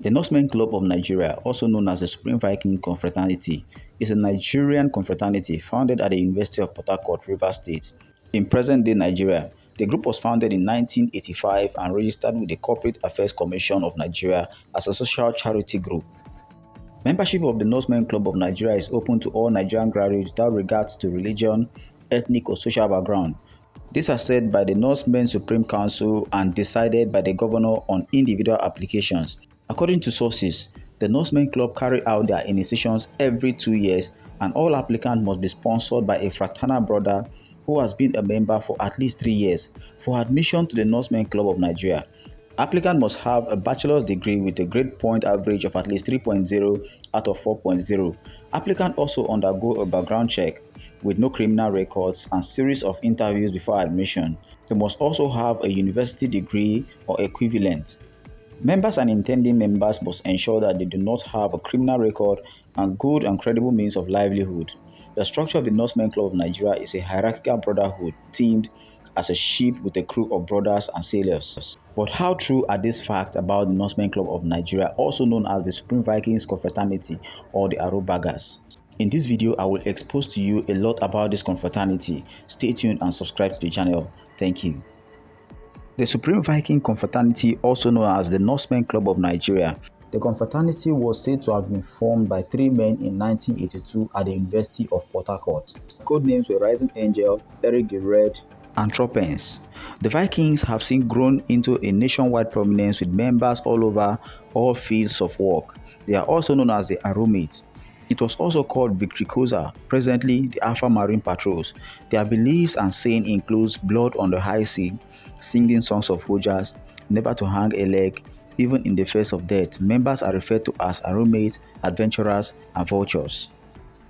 The Norsemen Club of Nigeria, also known as the Supreme Viking Confraternity, is a Nigerian confraternity founded at the University of Port Harcourt, Rivers State, in present-day Nigeria. The group was founded in 1985 and registered with the Corporate Affairs Commission of Nigeria as a social charity group. Membership of the Norsemen Club of Nigeria is open to all Nigerian graduates without regards to religion, ethnic or social background. These are set by the Norsemen Supreme Council and decided by the governor on individual applications. According to sources, the Norsemen Club carry out their initiations every 2 years, and all applicants must be sponsored by a fraternal brother who has been a member for at least 3 years. For admission to the Norsemen Club of Nigeria, applicant must have a bachelor's degree with a grade point average of at least 3.0 out of 4.0. Applicant also undergo a background check with no criminal records and series of interviews before admission. They must also have a university degree or equivalent. Members and intending members must ensure that they do not have a criminal record and good and credible means of livelihood. The structure of the Norsemen Club of Nigeria is a hierarchical brotherhood themed as a ship with a crew of brothers and sailors. But how true are these facts about the Norsemen Club of Nigeria, also known as the Supreme Vikings Confraternity or the ARO baggers? In this video, I will expose to you a lot about this confraternity. Stay tuned and subscribe to the channel. Thank you. The Supreme Viking Confraternity, also known as the Norsemen Club of Nigeria. The confraternity was said to have been formed by 3 men in 1982 at the University of Port Harcourt. Code names were Rising Angel, Eric the Red, and Tropens. The Vikings have since grown into a nationwide prominence with members all over all fields of work. They are also known as the Aromates. It was also called Victricosa, presently the Alpha Marine Patrols. Their beliefs and saying includes blood on the high sea, singing songs of Rojas, never to hang a leg, even in the face of death. Members are referred to as Aromates, adventurers, and vultures.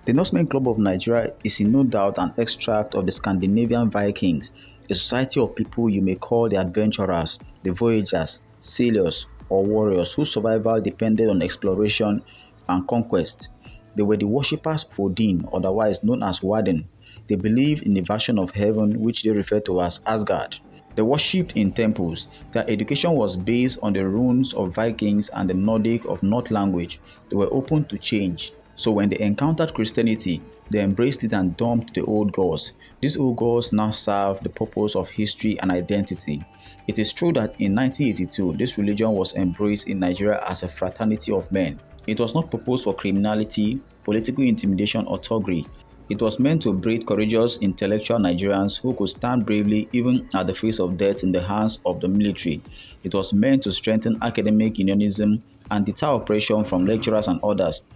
The Norsemen Club of Nigeria is in no doubt an extract of the Scandinavian Vikings, a society of people you may call the adventurers, the voyagers, sailors, or warriors whose survival depended on exploration and conquest. They were the worshippers of Odin, otherwise known as Warden. They believed in a version of heaven which they refer to as Asgard. They worshipped in temples. Their education was based on the runes of Vikings and the Nordic of North language. They were open to change. So when they encountered Christianity, they embraced it and dumped the old gods. These old gods now serve the purpose of history and identity. It is true that in 1982, this religion was embraced in Nigeria as a fraternity of men. It was not proposed for criminality, political intimidation, or thuggery. It was meant to breed courageous, intellectual Nigerians who could stand bravely even at the face of death in the hands of the military. It was meant to strengthen academic unionism and deter oppression from lecturers and others.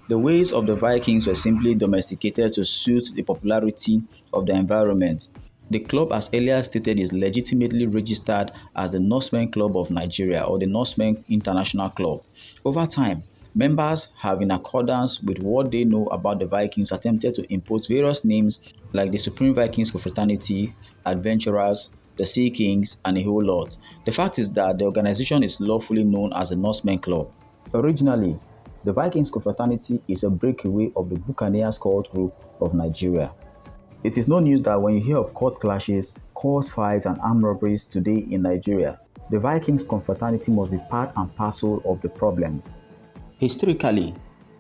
The ways of the Vikings were simply domesticated to suit the popularity of the environment. The club, as earlier stated, is legitimately registered as the Norsemen Club of Nigeria or the Norsemen International Club. Over time, members have, in accordance with what they know about the Vikings, attempted to impose various names like the Supreme Vikings Confraternity, Adventurers, the Sea Kings, and a whole lot. The fact is that the organization is lawfully known as the Norsemen Club. Originally, the Vikings Confraternity is a breakaway of the Buccaneers cult group of Nigeria. It is no news that when you hear of court clashes, court fights, and armed robberies today in Nigeria, the Vikings Confraternity must be part and parcel of the problems. Historically,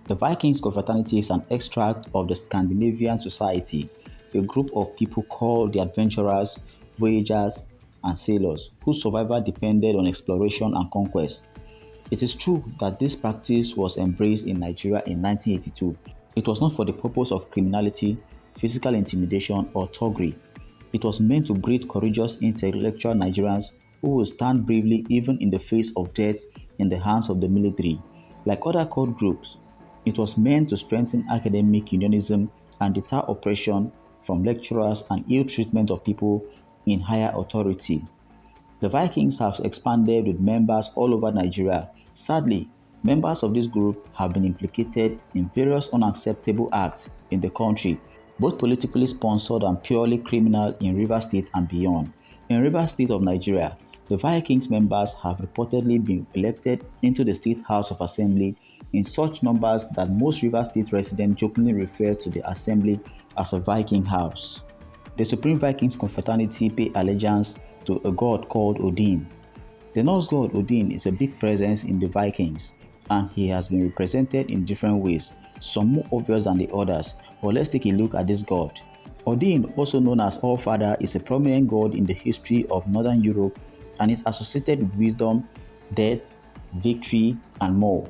the Vikings Confraternity is an extract of the Scandinavian society, a group of people called the adventurers, voyagers, and sailors, whose survival depended on exploration and conquest. It is true that this practice was embraced in Nigeria in 1982. It was not for the purpose of criminality, physical intimidation, or thuggery. It was meant to breed courageous intellectual Nigerians who would stand bravely even in the face of death in the hands of the military. Like other cult groups, it was meant to strengthen academic unionism and deter oppression from lecturers and ill treatment of people in higher authority. The Vikings have expanded with members all over Nigeria. Sadly, members of this group have been implicated in various unacceptable acts in the country, both politically sponsored and purely criminal in Rivers State and beyond. In Rivers State of Nigeria, the Vikings members have reportedly been elected into the State House of Assembly in such numbers that most Rivers State residents jokingly refer to the assembly as a Viking house. The Supreme Vikings Confraternity pay allegiance to a god called Odin. The Norse god Odin is a big presence in the Vikings. and he has been represented in different ways, some more obvious than the others. But let's take a look at this god. Odin, also known as All-Father, is a prominent god in the history of Northern Europe and is associated with wisdom, death, victory, and more.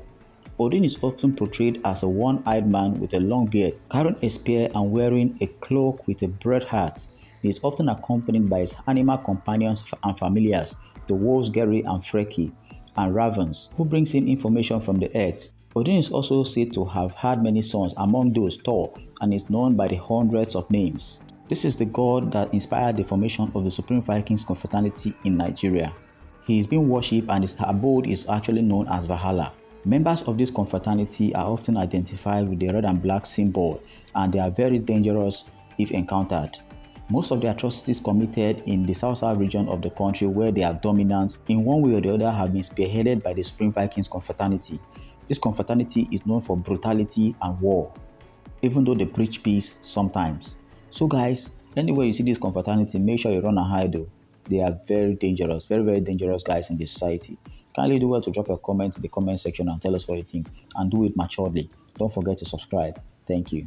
Odin is often portrayed as a one-eyed man with a long beard, carrying a spear and wearing a cloak with a broad hat. He is often accompanied by his animal companions and familiars, the wolves Geri and Freki, and ravens, who brings in information from the earth. Odin is also said to have had many sons, among those Thor, and is known by the hundreds of names. This is the god that inspired the formation of the Supreme Vikings Confraternity in Nigeria. He is being worshipped and his abode is actually known as Valhalla. Members of this confraternity are often identified with the red and black symbol, and they are very dangerous if encountered. Most of the atrocities committed in the south region of the country, where they have dominance in one way or the other, have been spearheaded by the Supreme Vikings Confraternity. This confraternity is known for brutality and war, even though they preach peace sometimes. So guys, anywhere you see this confraternity, make sure you run and hide though. They are very dangerous, very dangerous guys in the society. Kindly do well to drop your comments in the comment section and tell us what you think, and do it maturely. Don't forget to subscribe. Thank you.